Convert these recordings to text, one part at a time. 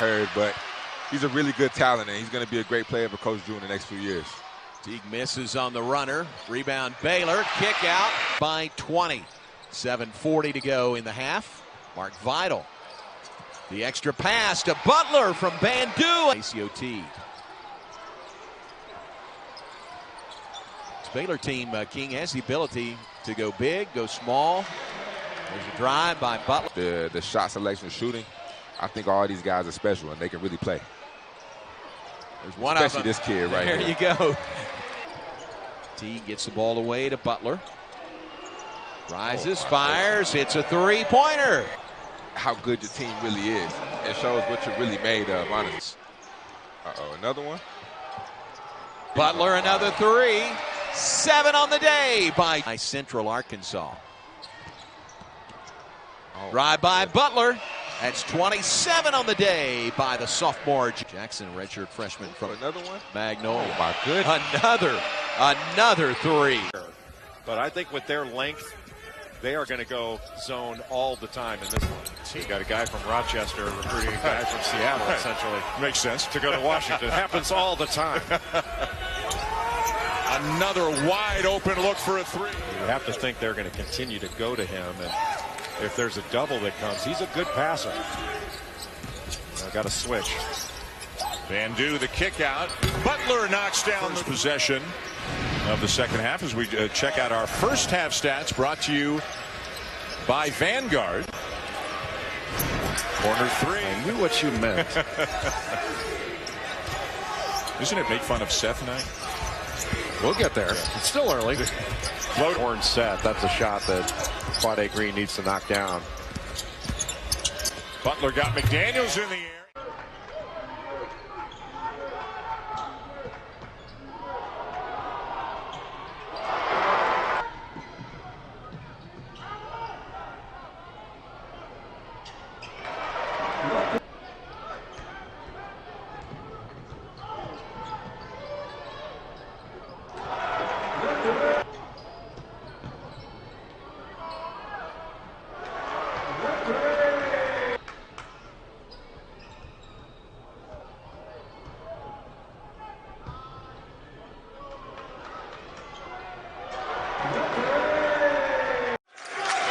heard, but he's a really good talent, and he's going to be a great player for Coach Drew in the next few years. Teague misses on the runner. Rebound Baylor. Kick out by 20. 7:40 to go in the half. Mark Vidal. The extra pass to Butler from Bandu. ACOT. This Baylor team, King, has the ability to go big, go small. There's a drive by Butler. The shot selection, shooting, I think all these guys are special, and they can really play. There's one Especially of them. this kid right here. There you go. Teague gets the ball away to Butler. Rises, fires, hits a three-pointer. How good your team really is. It shows what you're really made of, honestly. Uh-oh, another one. Butler, another three. 7 on the day by Central Arkansas. Drive by Butler. That's 27 on the day by the sophomore. Jackson, redshirt freshman from another one. Magnolia. Oh my goodness. Another three. But I think with their length, they are going to go zone all the time in this one. You got a guy from Rochester recruiting a guy from Seattle, essentially. Makes sense. To go to Washington. It happens all the time. Another wide open look for a three. You have to think they're going to continue to go to him. And if there's a double that comes, he's a good passer. I've got to switch. Bandu, the kick out. Butler knocks down the possession of the second half as we check out our first half stats brought to you by Vanguard. Corner three. I knew what you meant. Isn't it make fun of Seth night? We'll get there. It's still early. Float horn set. That's a shot that Quade Green needs to knock down. Butler got McDaniels in the air.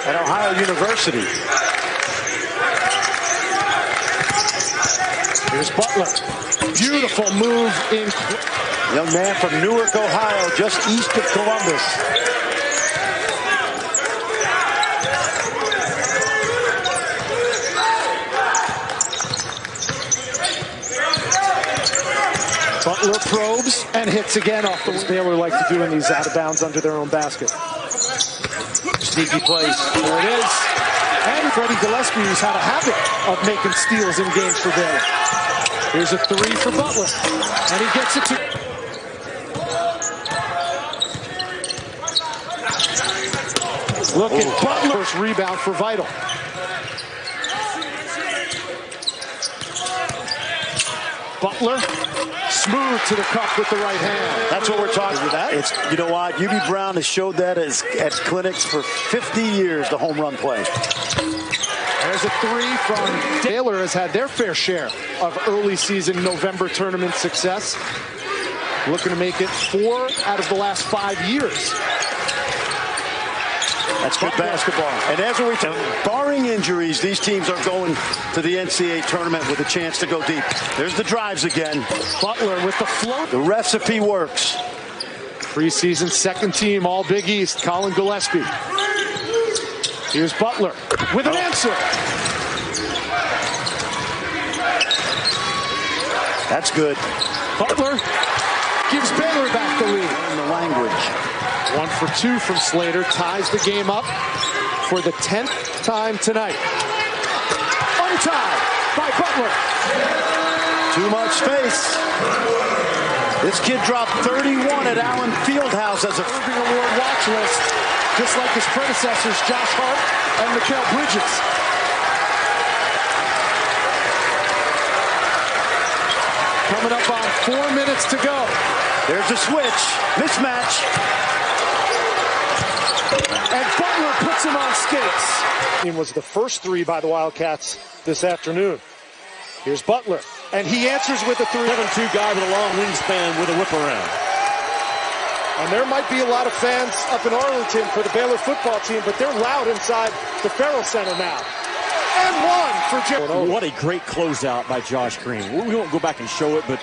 At Ohio University. Here's Butler. Beautiful move in. Young man from Newark, Ohio, just east of Columbus. Butler probes and hits again off the Baylor like to do in these out of bounds under their own basket. Sneaky place. There it is. And Freddie Gillespie, who's had a habit of making steals in games for Baylor. Here's a three for Butler. And he gets it to... Look at Butler's rebound for Vidal. Butler, smooth to the cup with the right hand. That's what we're talking about. It's, you know what, UB Brown has showed that at clinics for 50 years, the home run play. There's a three from Baylor. Has had their fair share of early season November tournament success. Looking to make it 4 out of the last 5 years. That's good basketball. And as we barring injuries, these teams are going to the NCAA tournament with a chance to go deep. There's the drives again. Butler with the float. The recipe works. Preseason second team, all Big East, Colin Gillespie. Here's Butler with an answer. That's good. Butler gives Baylor back the lead. In the language. 1 for 2 from Slater, ties the game up for the 10th time tonight. Untied by Butler. Too much space. This kid dropped 31 at Allen Fieldhouse as a Irving Award watch list, just like his predecessors Josh Hart and Mikal Bridges. Coming up on 4 minutes to go. There's a switch. Mismatch. And Butler puts him on skates. It was the first 3 by the Wildcats this afternoon. Here's Butler, and he answers with a 7'2" guy with a long wingspan with a whip around. And there might be a lot of fans up in Arlington for the Baylor football team, but they're loud inside the Ferrell Center now. And one for Jerry. What a great closeout by Josh Green. We won't go back and show it, but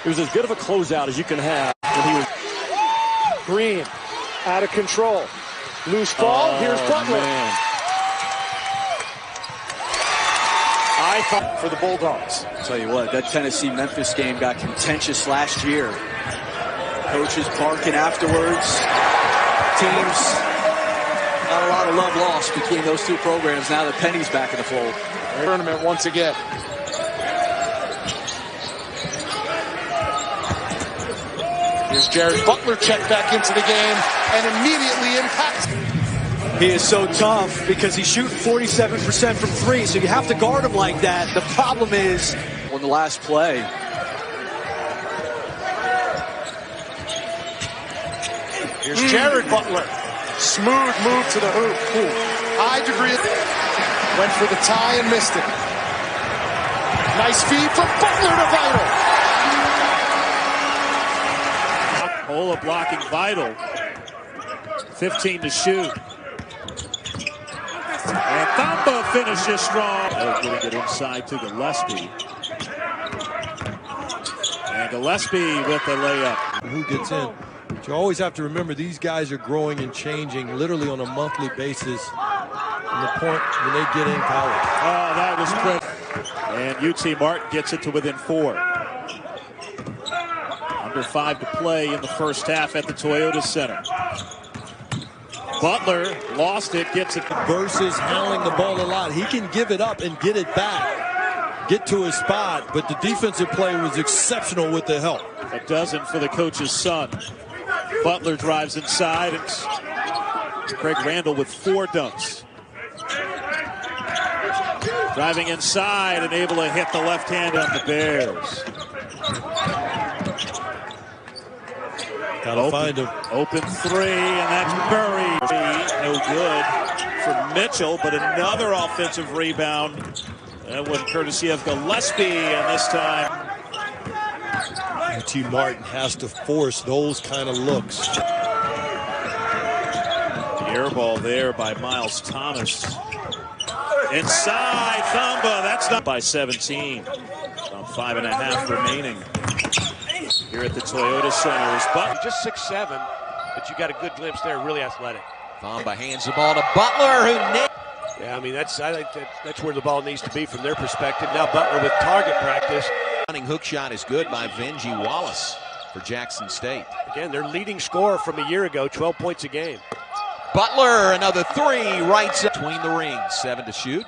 it was as good of a closeout as you can have when he was. Green out of control. Loose ball. Here's Butler. Man. I thought for the Bulldogs. I'll tell you what, that Tennessee-Memphis game got contentious last year. Coaches barking afterwards. Teams, not a lot of love lost between those two programs. Now that Penny's back in the fold. Tournament once again. Here's Jared Butler checked back into the game and immediately impacts. He is so tough because he's shooting 47% from three, so you have to guard him like that. The problem is on the last play. Here's Jared Butler. Smooth move to the hoop. High degree. Went for the tie and missed it. Nice feed from Butler to Vital. Ola blocking Vital. 15 to shoot. And Thamba finishes strong. Getting it inside to Gillespie. And Gillespie with the layup. Who gets in? But you always have to remember these guys are growing and changing literally on a monthly basis from the point when they get in college. Oh, that was critical. And UT Martin gets it to within 4. Under 5 to play in the first half at the Toyota Center. Butler lost it, gets it. Versus handling the ball a lot. He can give it up and get it back. Get to his spot, but the defensive play was exceptional with the help. A dozen for the coach's son. Butler drives inside. It's Craig Randall with 4 dunks. Driving inside and able to hit the left hand on the Bears. Gotta find him. Open 3, and that's buried. No good for Mitchell, but another offensive rebound. That one courtesy of Gillespie, and this time UT Martin has to force those kind of looks. The air ball there by Miles Thomas. Inside, Thamba, that's not by 17. About 5.5 remaining. Here at the Toyota Center. But just 6'7", but you got a good glimpse there, really athletic. Thamba hands the ball to Butler, who nailed. Yeah, I mean, I think that's where the ball needs to be from their perspective. Now Butler with target practice. Running hook shot is good by Venji Wallace for Jackson State. Again, their leading scorer from a year ago, 12 points a game. Butler, another 3, right side. Between the rings, 7 to shoot.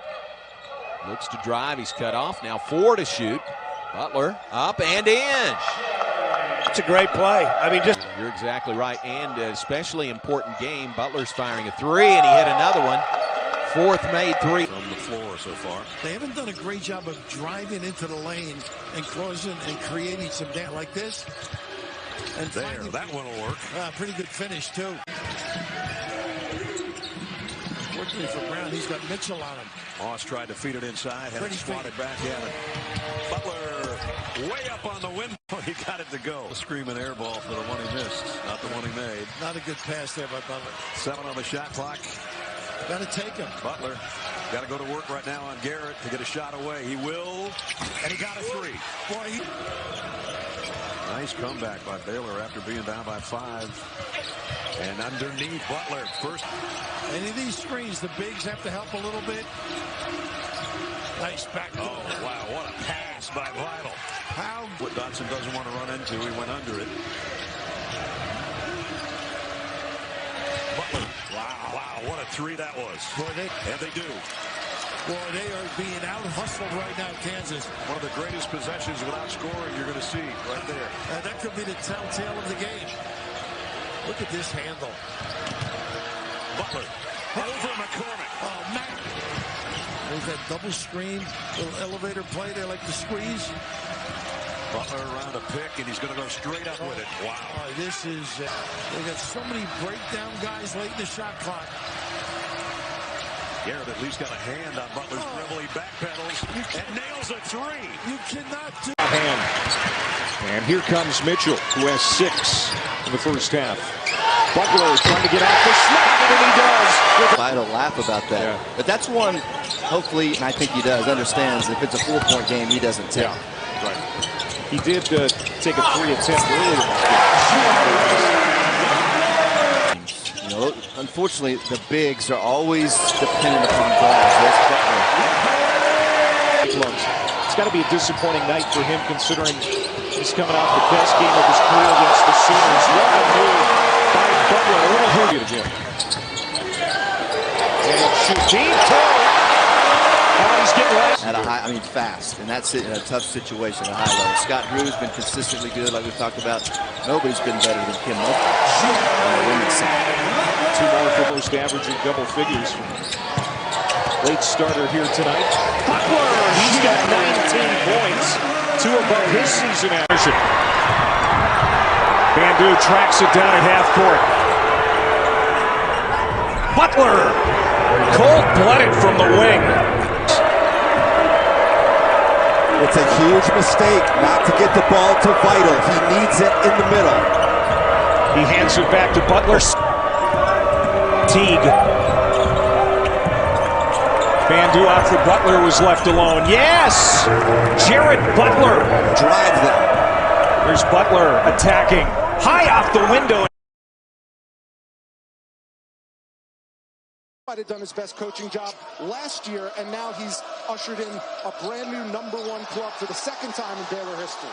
Looks to drive, he's cut off. Now 4 to shoot. Butler up and in. It's a great play. I mean, just. You're exactly right, and especially important game. Butler's firing a 3, and he hit another one. 4th made 3. From the floor so far. They haven't done a great job of driving into the lane and closing and creating some damage like this. And there, that one will work. Pretty good finish, too. Fortunately for Brown, he's got Mitchell on him. Moss tried to feed it inside, had it swatted back at it. Butler way up on the window. He got it to go. A screaming air ball for the one he missed, not the one he made. Not a good pass there by Butler. 7 on the shot clock. Got to take him. Butler got to go to work right now on Garrett to get a shot away. He will, and he got a 3. Boy, nice comeback by Baylor after being down by 5. And underneath Butler, first. Any of these screens, the bigs have to help a little bit. Nice back. Oh, wow, what a pass by Vital. How? What Dotson doesn't want to run into, he went under it. Butler, wow, what a 3 that was. Boy, and they do. Boy, they are being out-hustled right now, Kansas. One of the greatest possessions without scoring you're going to see right there. That could be the telltale of the game. Look at this handle. Butler over McCormick. Oh, man. There's that double screen, little elevator play they like to squeeze. Butler around a pick, and he's going to go straight up with it. Wow. This is, they got so many breakdown guys late in the shot clock. Garrett at least got a hand on Butler's dribble. He backpedals and nails a three. You cannot do hand. And here comes Mitchell, who has 6 in the first half. Butler trying to get off the snap, and he does. Vital laugh about that. Yeah. But that's one, hopefully, and I think he does, understands if it's a 4-point game, he doesn't take. Yeah, right. He did take a 3 attempt earlier in this game. You know, unfortunately, the bigs are always dependent upon balls. That's Butler. It's got to be a disappointing night for him, considering he's coming off the best game of his career against the Sooners. What a move by Butler. A little hurt again. And shoot deep toe. Oh, he's getting right. At a high, I mean, fast, and that's it in a tough situation, a high level. Scott Drew's been consistently good, like we've talked about. Nobody's been better than Kim Murphy on the women's side. 2 more for most averaging double figures. Late starter here tonight. Butler, he's got 19 points, 2 above his season average. Bandu tracks it down at half court. Butler, cold-blooded from the wing. It's a huge mistake not to get the ball to Vital. He needs it in the middle. He hands it back to Butler. Teague. Bandu out for Butler, was left alone. Yes! Jared Butler drives them. There's Butler attacking. High off the window. Might have done his best coaching job last year, and now he's ushered in a brand new #1 club for the 2nd time in Baylor history.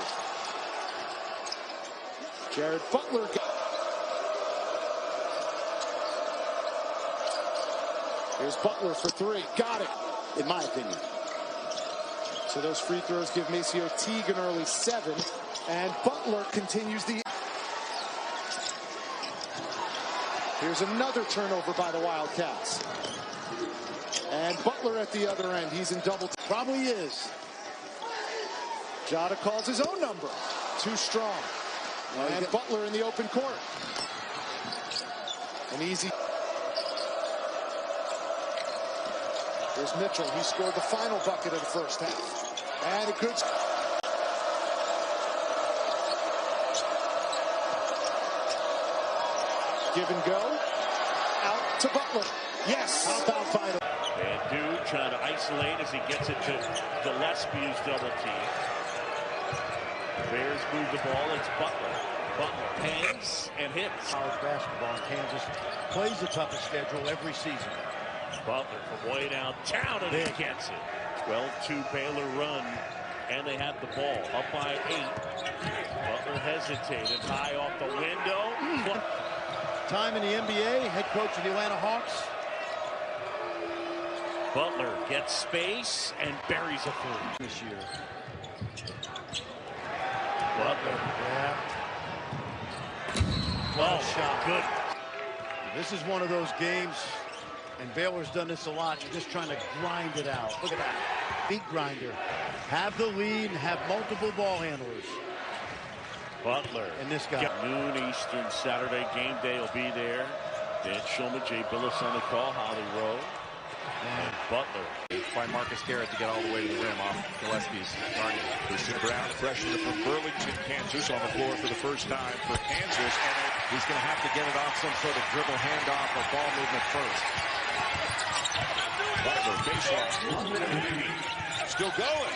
Jared Butler. Here's Butler for 3. Got it, in my opinion. So those free throws give Maceo Teague an early 7, and Butler continues the... Here's another turnover by the Wildcats. And Butler at the other end. He's in double. Probably is. Jada calls his own number. Too strong. And Butler in the open court. An easy... Here's Mitchell. He scored the final bucket of the first half. And a good... Give and go. Out to Butler. Yes. How about Vital? Bandu trying to isolate as he gets it to Gillespie's double team. Bears move the ball. It's Butler. Butler hangs and hits. College basketball in Kansas plays the toughest schedule every season. Butler from way downtown, and he gets it. 12-2 Baylor run, and they have the ball up by 8. Butler hesitated high off the window. Time in the NBA, head coach of the Atlanta Hawks. Butler gets space and buries a 3 this year. Butler. Yeah. Oh, shot. Good. This is one of those games, and Baylor's done this a lot. You're just trying to grind it out. Look at that. Beat grinder. Have the lead and have multiple ball handlers. Butler. And this guy. Noon Eastern Saturday game day will be there. Dan Schulman, Jay Billis on the call, Holly Rowe. And Butler. By Marcus Garrett to get all the way to the rim off Gillespie's target. Christian Brown, freshman from Burlington, Kansas, on the floor for the first time for Kansas. And he's going to have to get it off some sort of dribble handoff or ball movement first. Butler, baseline. Still going.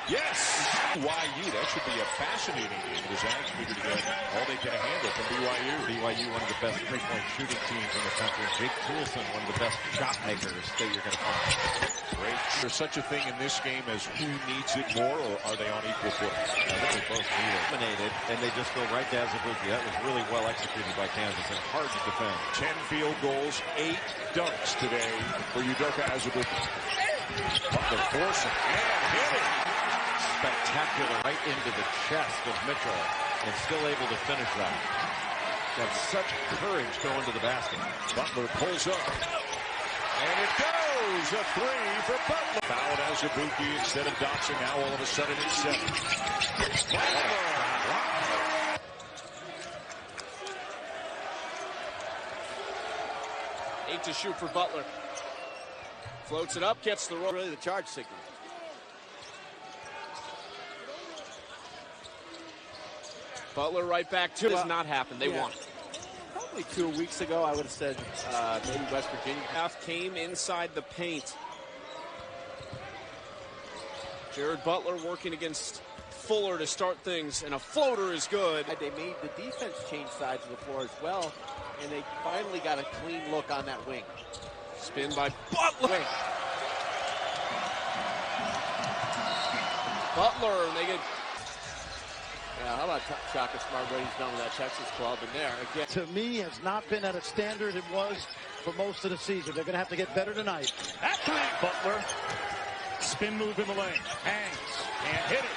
Yes. BYU, that should be a fascinating game. The Zags figured to get all they can handle from BYU. BYU, one of the best three-point shooting teams in the country. Jake Toolson, one of the best shot makers that you're going to find. Great. There's such a thing in this game as who needs it more, or are they on equal footing? I think they both need it. Dominated, and they just go right to Azubuike. That was really well executed by Kansas and hard to defend. 10 field goals, 8 dunks today for Udoka Azubuike. Butler forcing and hitting. Spectacular right into the chest of Mitchell, and still able to finish that. Got such courage going to the basket. Butler pulls up, and it goes! A 3 for Butler. Fouled Azubuike instead of Dotson. Now all of a sudden it's 7. Butler! 8 to shoot for Butler. Floats it up, gets the roll. Really the charge signal. Butler right back to it. Does not happen. They won. Probably 2 weeks ago, I would have said maybe West Virginia. Half came inside the paint. Jared Butler working against Fuller to start things, and a floater is good. They made the defense change sides of the floor as well, and they finally got a clean look on that wing. Spin by Butler. Butler, they get. Yeah, how about Shaka Smart, what he's done with that Texas club in there? Again. To me, has not been at a standard it was for most of the season. They're going to have to get better tonight. At three, Butler. Spin move in the lane. Hangs. And hit it.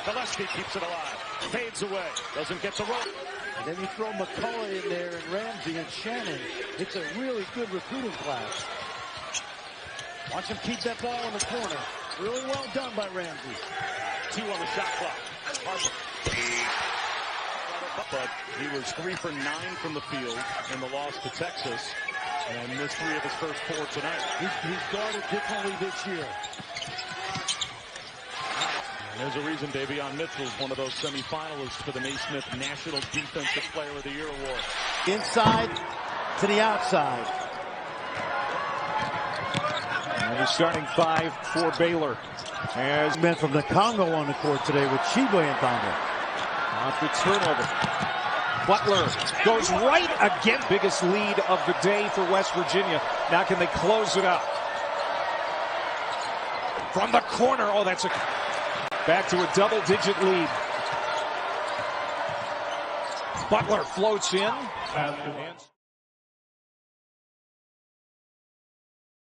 Gillespie keeps it alive. Fades away. Doesn't get the roll. And then you throw McCullough in there and Ramsey and Shannon. It's a really good recruiting class. Watch him keep that ball in the corner. Really well done by Ramsey. 2 on the shot clock. Harper. But he was 3 for 9 from the field in the loss to Texas. And missed 3 of his first 4 tonight. He's guarded differently this year. There's a reason Davion Mitchell is one of those semifinalists for the Naismith National Defensive Player of the Year award. Inside to the outside. And the starting 5 for Baylor. As men from the Congo on the court today with Chibwe and Congo. Off the turnover. Butler goes right again. Biggest lead of the day for West Virginia. Now can they close it out? From the corner. Oh, that's a... Back to a double-digit lead. Butler floats in.